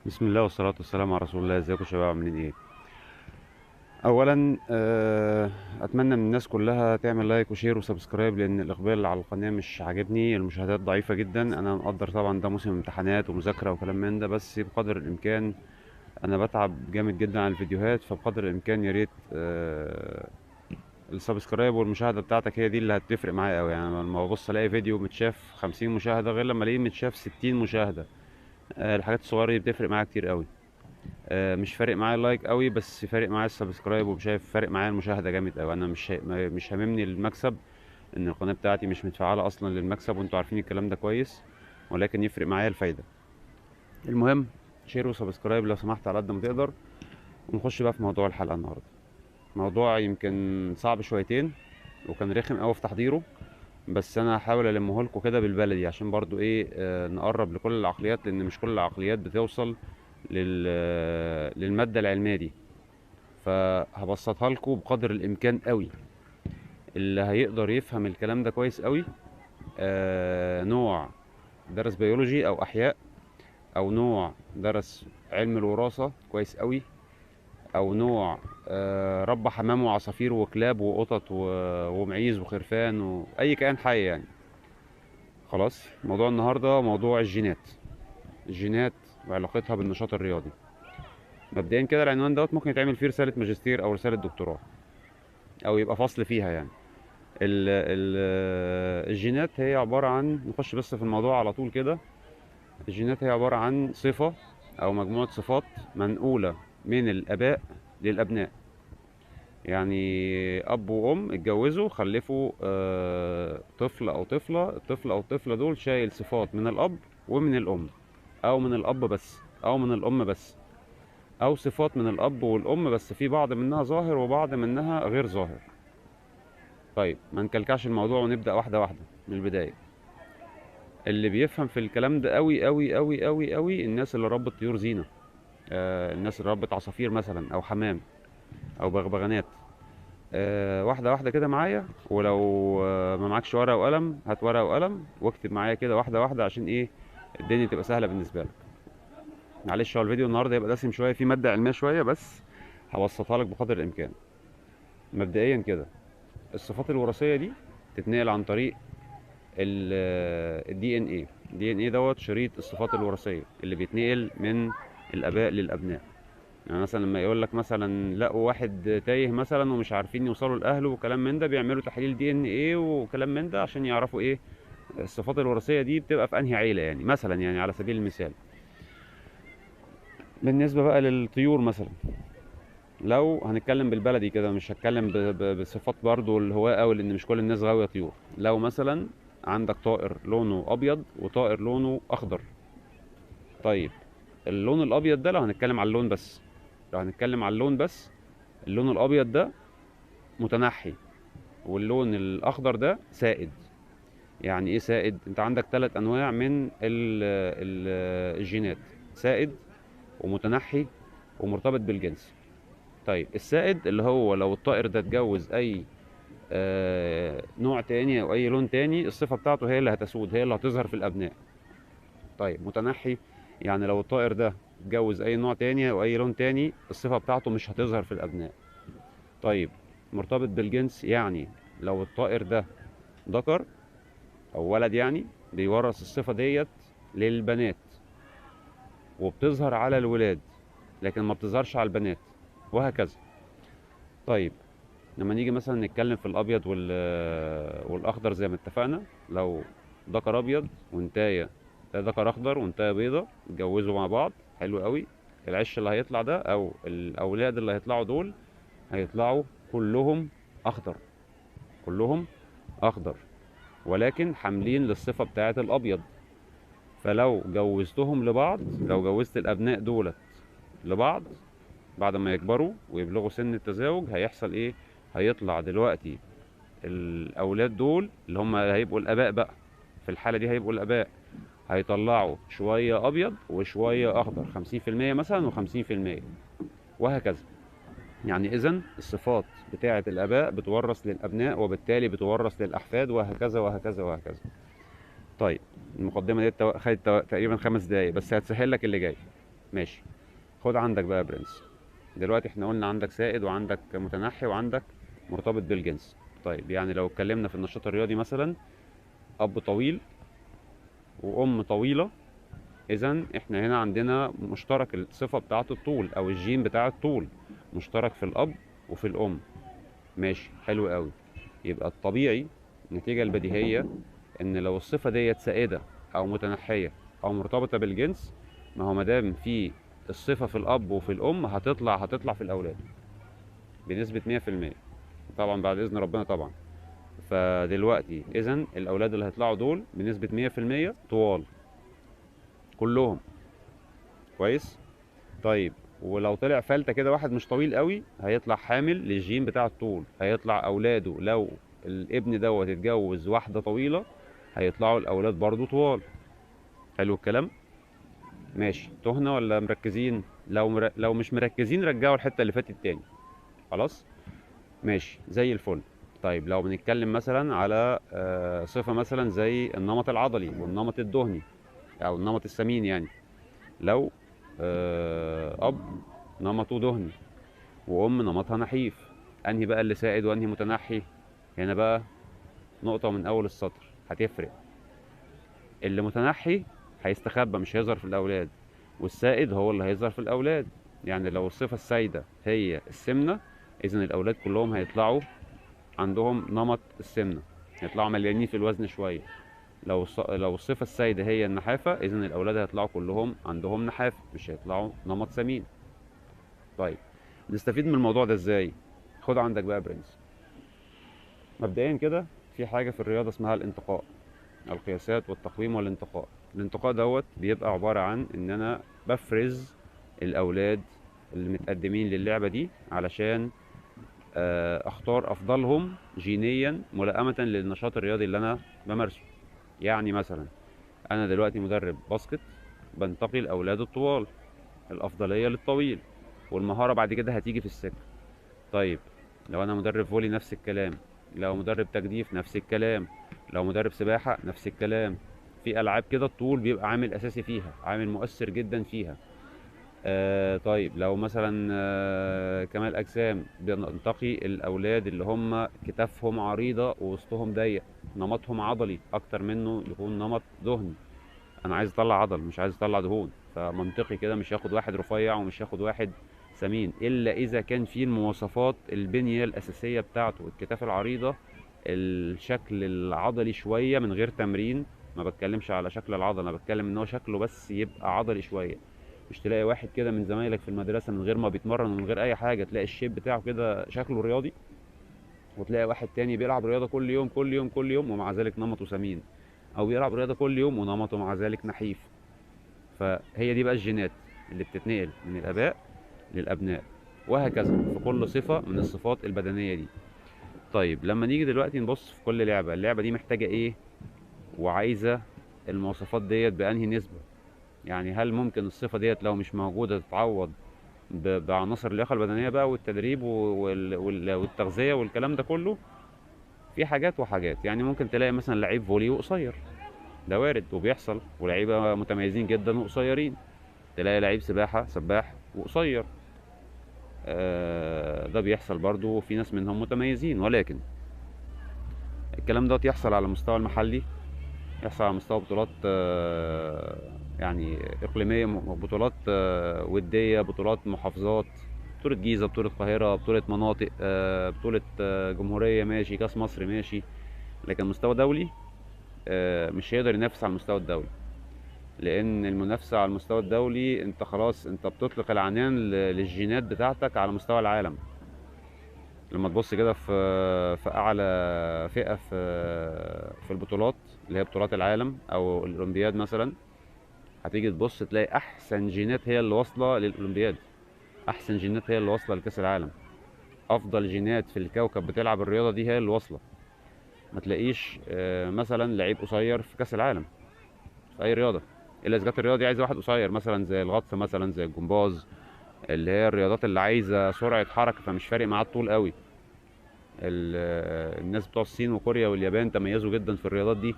بسم الله والصلاة والسلام على رسول الله. ازيكم يا شباب، عاملين ايه؟ اولا اتمنى من الناس كلها تعمل لايك وشير وسبسكرايب، لان الاقبال على القناة مش عاجبني، المشاهدات ضعيفة جدا. انا مقدر طبعا ده موسم امتحانات ومذاكرة وكلام من ده، بس بقدر الامكان انا بتعب جامد جدا على الفيديوهات، فبقدر الامكان يا ريت السبسكرايب والمشاهدة بتاعتك هي دي اللي هتفرق معايا قوي. يعني لما ببص الاقي فيديو متشاف 50 مشاهدة غير لما الاقيه متشاف 60 مشاهدة. الحاجات الصغيرة دي بتفرق معايا كتير قوي. مش فارق معايا اللايك قوي، بس فارق معايا السبسكرايب، وشايف فارق معايا المشاهده جامد قوي. انا مش هاممني المكسب، ان القناه بتاعتي مش متفعله اصلا للمكسب، وانتوا عارفين الكلام ده كويس، ولكن يفرق معايا الفايده. المهم، شير وسبسكرايب لو سمحت على قد ما تقدر. ونخش بقى في موضوع الحلقه النهارده. موضوع يمكن صعب شويتين، وكان رخم قوي في تحضيره، بس انا هحاول المه لكم كده بالبلدي، عشان برضو ايه نقرب لكل العقليات، لان مش كل العقليات بتوصل للماده العلميه دي. فهبسطها لكم بقدر الامكان قوي. اللي هيقدر يفهم الكلام ده كويس قوي، نوع درس بيولوجي او احياء، او نوع درس علم الوراثة كويس قوي، او نوع ربى حمام وعصافير وكلاب وقطط ومعيز وخرفان واي كائن حي يعني. خلاص، موضوع النهارده موضوع الجينات. الجينات وعلاقتها بالنشاط الرياضي. مبدئيا كده العنوان دوت ممكن يتعمل فيه رسالة ماجستير او رسالة دكتوراه، او يبقى فصل فيها يعني. الجينات هي عبارة عن، نخش بس في الموضوع على طول كده. الجينات هي عبارة عن صفة أو مجموعة صفات منقولة من الآباء للأبناء. يعني أب وأم اتجوزوا خلفوا طفل أو طفلة، الطفل أو الطفلة دول شايل صفات من الأب ومن الأم، أو من الأب بس أو من الأم بس، أو صفات من الأب والأم بس في بعض منها ظاهر وبعض منها غير ظاهر. طيب، ما نكلكعش الموضوع ونبدأ واحدة واحدة من البداية. اللي بيفهم في الكلام ده قوي قوي قوي قوي قوي الناس اللي ربت طيور زينة. الناس اللي ربت عصافير مثلا او حمام او بغبغانات. واحدة واحدة كده معايا، ولو ما معكش ورقة وقلم هات ورقة وقلم واكتب معايا كده واحدة واحدة، عشان ايه الدنيا تبقى سهلة بالنسبة لك. معلش، هو الفيديو النهاردة يبقى دسم شوية، فيه مادة علمية شوية، بس هبسطها لك بقدر الامكان. مبدئيا كده، الصفات الوراثية دي تتنقل عن طريق الدي ان ايه. الدي ان ايه دوت شريط الصفات الوراثيه اللي بيتنقل من الاباء للابناء. يعني مثلا لما يقول لك مثلا لقوا واحد تايه مثلا ومش عارفين يوصلوا لاهله وكلام من ده، بيعملوا تحليل دي ان ايه وكلام من ده عشان يعرفوا ايه الصفات الوراثيه دي بتبقى في انهي عيله، يعني مثلا، يعني على سبيل المثال. بالنسبه بقى للطيور مثلا، لو هنتكلم بالبلدي كده، مش هتكلم بصفات برضو الهواة قوي، لان مش كل الناس غاويه طيور. لو مثلا عندك طائر لونه ابيض وطائر لونه اخضر. طيب، اللون الابيض ده لو هنتكلم على اللون بس، لو هنتكلم على اللون بس، اللون الابيض ده متنحي، واللون الاخضر ده سائد. يعني ايه سائد؟ انت عندك ثلاث انواع من الجينات: سائد ومتنحي ومرتبط بالجنس. طيب، السائد اللي هو لو الطائر ده اتجوز اي نوع تاني او اي لون تاني، الصفة بتاعته هي اللي هتسود، هي اللي هتظهر في الابناء. طيب، متنحي يعني لو الطائر ده اتجوز اي نوع تاني او اي لون تاني، الصفة بتاعته مش هتظهر في الابناء. طيب، مرتبط بالجنس يعني لو الطائر ده ذكر او ولد، يعني بيورث الصفة ديت للبنات، وبتظهر على الولاد لكن ما بتظهرش على البنات، وهكذا. طيب، لما نيجي مثلا نتكلم في الابيض والاخضر زي ما اتفقنا، لو ذكر ابيض وانتايه، ده ذكر اخضر وانتايه بيضه اتجوزوا مع بعض، حلو قوي. العش اللي هيطلع ده او الاولاد اللي هيطلعوا دول هيطلعوا كلهم اخضر، كلهم اخضر، ولكن حاملين للصفه بتاعه الابيض. فلو جوزتهم لبعض، لو جوزت الابناء دولت لبعض بعد ما يكبروا ويبلغوا سن التزاوج، هيحصل ايه؟ هيطلع دلوقتي الاولاد دول اللي هم هيبقوا الاباء بقى، في الحاله دي هيبقوا الاباء، هيطلعوا شويه ابيض وشويه اخضر، 50% مثلا و50%، وهكذا. يعني اذا الصفات بتاعه الاباء بتورث للابناء، وبالتالي بتورث للاحفاد، وهكذا وهكذا وهكذا. طيب، المقدمه دي خدت تقريبا 5 دقايق، بس هتسهل لك اللي جاي. ماشي. خد عندك بقى يا برنس. دلوقتي احنا قلنا عندك سائد وعندك متنحي وعندك مرتبط بالجنس. طيب يعني لو اتكلمنا في النشاط الرياضي مثلا، اب طويل وام طويلة، اذا احنا هنا عندنا مشترك الصفة بتاعة الطول او الجين بتاع الطول، مشترك في الاب وفي الام. ماشي، حلو قوي. يبقى الطبيعي، النتيجة البديهية، ان لو الصفة ديت سائدة او متنحية او مرتبطة بالجنس، ما هو مادام في الصفة في الاب وفي الام هتطلع في الاولاد بنسبة 100%، طبعا بعد اذن ربنا طبعا. فدلوقتي اذا الاولاد اللي هيطلعوا دول بنسبة 100% طوال كلهم. كويس. طيب ولو طلع فلتة كده واحد مش طويل قوي، هيطلع حامل للجين بتاع الطول، هيطلع اولاده لو الابن دوت اتجوز واحدة طويلة هيطلعوا الاولاد برضو طوال. حلو الكلام. ماشي، تهنا ولا مركزين؟ لو مش مركزين رجعوا الحتة اللي فاتت تاني. خلاص. ماشي زي الفل. طيب لو بنتكلم مثلا على صفة مثلا زي النمط العضلي والنمط الدهني او النمط السمين يعني، لو اب نمطه دهني وام نمطها نحيف، انهي بقى اللي سائد وانهي متنحي؟ هنا بقى نقطة من اول السطر هتفرق. اللي متنحي هيستخبى مش هيظهر في الاولاد، والسائد هو اللي هيظهر في الاولاد. يعني لو الصفة السائدة هي السمنة، اذا الاولاد كلهم هيطلعوا عندهم نمط السمنة، هيطلعوا مليانين في الوزن شوية. لو الصفة السائدة هي النحافة، اذا الاولاد هيطلعوا كلهم عندهم نحافة، مش هيطلعوا نمط سمين. طيب نستفيد من الموضوع ده ازاي؟ خد عندك بقى يا برنس. مبدئيا كده في حاجة في الرياضة اسمها الانتقاء، القياسات والتقويم والانتقاء. الانتقاء دوت بيبقى عبارة عن ان انا بفرز الاولاد اللي متقدمين للعبة دي علشان اختار افضلهم جينيا ملائمة للنشاط الرياضي اللي انا بمارسه. يعني مثلا انا دلوقتي مدرب باسكت، بنتقي الاولاد الطوال، الافضلية للطويل، والمهارة بعد كده هتيجي في السكة. طيب لو انا مدرب فولي نفس الكلام، لو مدرب تجديف نفس الكلام، لو مدرب سباحة نفس الكلام. في العاب كده الطول بيبقى عامل اساسي فيها، عامل مؤثر جدا فيها. طيب لو مثلا كمال اجسام، بننتقي الاولاد اللي هم كتافهم عريضة ووسطهم ضيق، نمطهم عضلي اكتر منه يكون نمط دهني. انا عايز اطلع عضل مش عايز اطلع دهون، فمنطقي كده مش هاخد واحد رفيع ومش هاخد واحد سمين، الا اذا كان في المواصفات البنية الاساسية بتاعته، الكتاف العريضة، الشكل العضلي شوية من غير تمرين. ما بتكلمش على شكل العضلة، انا بتكلم ان هو شكله بس يبقى عضلي شوية. مش تلاقي واحد كده من زمايلك في المدرسة من غير ما بيتمرن ومن غير اي حاجة تلاقي الشيب بتاعه كده شكله رياضي، وتلاقي واحد تاني بيلعب رياضة كل يوم كل يوم كل يوم ومع ذلك نمطه سمين، او بيلعب رياضة كل يوم ونمطه مع ذلك نحيف. فهي دي بقى الجينات اللي بتتنقل من الآباء للأبناء، وهكذا في كل صفة من الصفات البدنية دي. طيب لما نيجي دلوقتي نبص في كل لعبة، اللعبة دي محتاجة ايه وعايزة المواصفات ديت بأنهي نسبة. يعني هل ممكن الصفة ديت لو مش موجودة تتعوض بعناصر اللياقة البدنية بقى والتدريب والتغذية والكلام ده كله؟ في حاجات وحاجات. يعني ممكن تلاقي مثلا لعيب فولي وقصير، ده وارد وبيحصل، ولعيبة متميزين جدا وقصيرين. تلاقي لعيب سباحة سباح وقصير، ده بيحصل برضو، وفي ناس منهم متميزين. ولكن الكلام دوت يحصل على المستوى المحلي، يحصل على مستوى بطولات يعني إقليمية، بطولات ودية، بطولات محافظات، بطولة جيزة، بطولة القاهرة، بطولة مناطق، بطولة جمهورية ماشي، كاس مصر ماشي. لكن مستوى دولي مش هيقدر ينافس على المستوى الدولي، لان المنافسه على المستوى الدولي انت خلاص انت بتطلق العنان للجينات بتاعتك على مستوى العالم. لما تبص كده في اعلى فئه في البطولات اللي هي بطولات العالم او الاولمبياد مثلا، هتيجي تبص تلاقي احسن جينات هي اللي واصله للاولمبياد، احسن جينات هي اللي واصله لكاس العالم، افضل جينات في الكوكب بتلعب الرياضه دي هي اللي واصله. ما تلاقيش مثلا لعيب قصير في كاس العالم في اي رياضه، الا اذا كانت الرياضه دي عايزه واحد قصير، مثلا زي الغطس، مثلا زي الجمباز، اللي هي الرياضات اللي عايزه سرعه حركه فمش فارق معاه الطول قوي. الناس بتوع الصين وكوريا واليابان تميزوا جدا في الرياضات دي،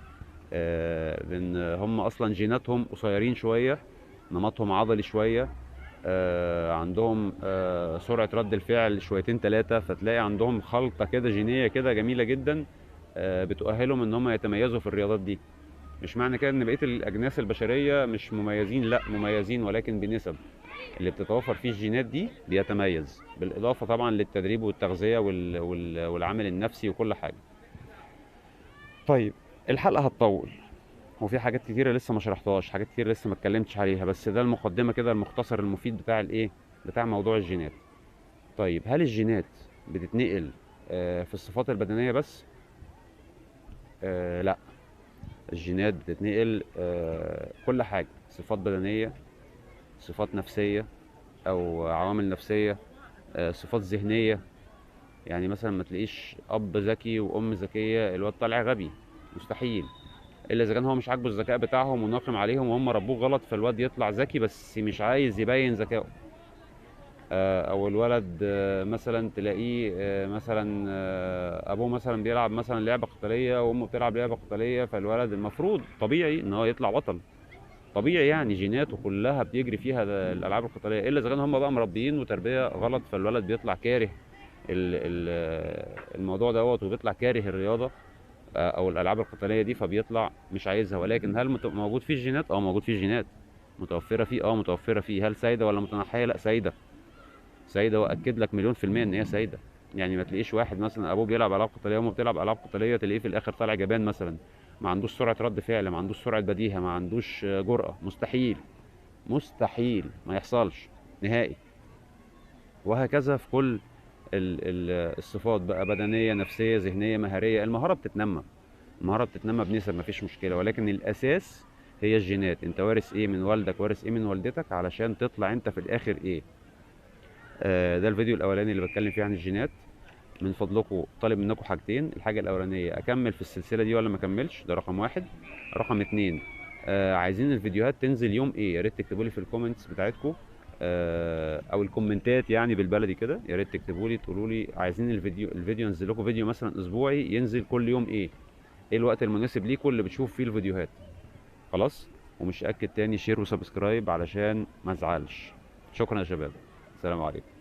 لان هم اصلا جيناتهم قصيرين شويه، نمطهم عضلي شويه، عندهم سرعه رد الفعل شويتين ثلاثه، فتلاقي عندهم خلطه كده جينيه كده جميله جدا، بتؤهلهم ان هم يتميزوا في الرياضات دي. مش معنى كده ان بقيه الاجناس البشريه مش مميزين، لا مميزين، ولكن بنسب. اللي بتتوفر فيه الجينات دي بيتميز، بالاضافه طبعا للتدريب والتغذيه والعامل النفسي وكل حاجه. طيب، الحلقه هتطول، وفي حاجات كتيره لسه ما شرحتهاش، حاجات كتير لسه ما اتكلمتش عليها، بس ده المقدمه كده، المختصر المفيد بتاع الايه، بتاع موضوع الجينات. طيب، هل الجينات بتتنقل في الصفات البدنيه بس؟ لا، الجينات بتتنقل كل حاجه، صفات بدنيه، صفات نفسيه او عوامل نفسيه، صفات ذهنيه. يعني مثلا ما تلاقيش اب ذكي وام ذكيه الواد طالع غبي، مستحيل، الا اذا كان هو مش عاجبه الذكاء بتاعهم وناقم عليهم وهم ربوه غلط، فالواد يطلع ذكي بس مش عايز يبين ذكائه. او الولد مثلا تلاقيه مثلا ابوه مثلا بيلعب مثلا لعبه قتاليه وامه بتلعب لعبه قتاليه، فالولد المفروض طبيعي ان هو يطلع بطل، طبيعي يعني، جيناته كلها بيجري فيها الالعاب القتاليه، الا اذا كان هم بقى مربيين وتربيه غلط، فالولد بيطلع كاره الموضوع دوت، وبيطلع كاره الرياضه او الالعاب القتاليه دي، فبيطلع مش عايزها. ولكن هل موجود فيه الجينات؟ اه موجود فيه الجينات، متوفره فيه، متوفره فيه. هل سايده ولا متنحيه؟ لا، سايده، سايده، واكد لك مليون في الميه ان هي سايده. يعني ما تلاقيش واحد مثلا ابوه بيلعب العاب قتاليه وامه بتلعب العاب قتاليه، تلاقيه في الاخر طالع جبان مثلا، ما عندوش سرعه رد فعل، ما عندوش سرعه بديهه، ما عندوش جرأه، مستحيل، مستحيل، ما يحصلش نهائي. وهكذا في كل الصفات بقى، بدنيه، نفسيه، ذهنيه، مهاريه. المهاره بتتنمى، المهاره بتتنمى بنسب، مفيش مشكله، ولكن الاساس هي الجينات. انت وارث ايه من والدك، وارث ايه من والدتك، علشان تطلع انت في الاخر ايه. ده الفيديو الاولاني اللي بتكلم فيه عن الجينات. من فضلكم طالب منكم حاجتين: الحاجه الاولانيه، اكمل في السلسله دي ولا ما اكملش، ده رقم واحد. رقم اتنين، عايزين الفيديوهات تنزل يوم ايه؟ يا ريت تكتبوا لي في الكومنتس بتاعتكم، او الكومنتات يعني بالبلدي كده، يا ريت تكتبوا لي تقولوا لي عايزين الفيديو ينزل لكم فيديو مثلا اسبوعي، ينزل كل يوم ايه الوقت المناسب ليكم اللي بتشوف فيه الفيديوهات. خلاص؟ ومش اكد تاني، شير وسبسكرايب علشان ما ازعلش. شكرا يا شباب، السلام عليكم.